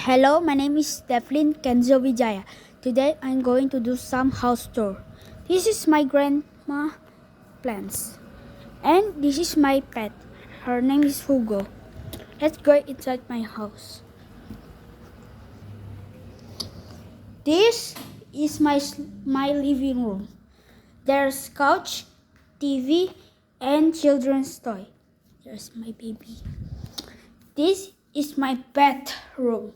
Hello, my name is Devlin Kenzo Wijaya. Today I'm going to do some house tour. This is my grandma plants. And this is my pet. Her name is Hugo. Let's go inside my house. This is my living room. There's couch, TV, and children's toy. There's my baby. This is my bedroom.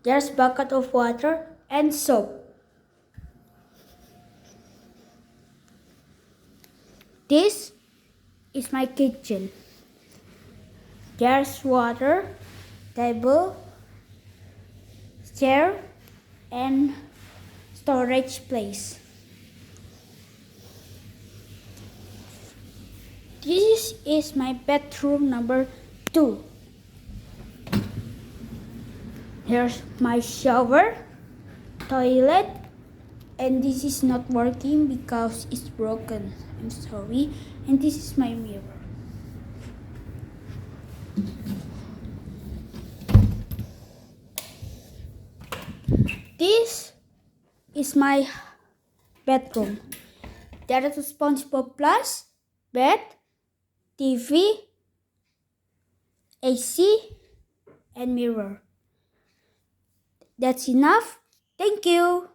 There's bucket of water and soap. This is my kitchen. There's water, table, chair, and storage place. This is my bedroom number 2. Here's my shower, toilet, and this is not working because it's broken. I'm sorry. And this is my mirror. This is my bedroom. There is a SpongeBob Plus, bed, TV, AC, and mirror. That's enough. Thank you.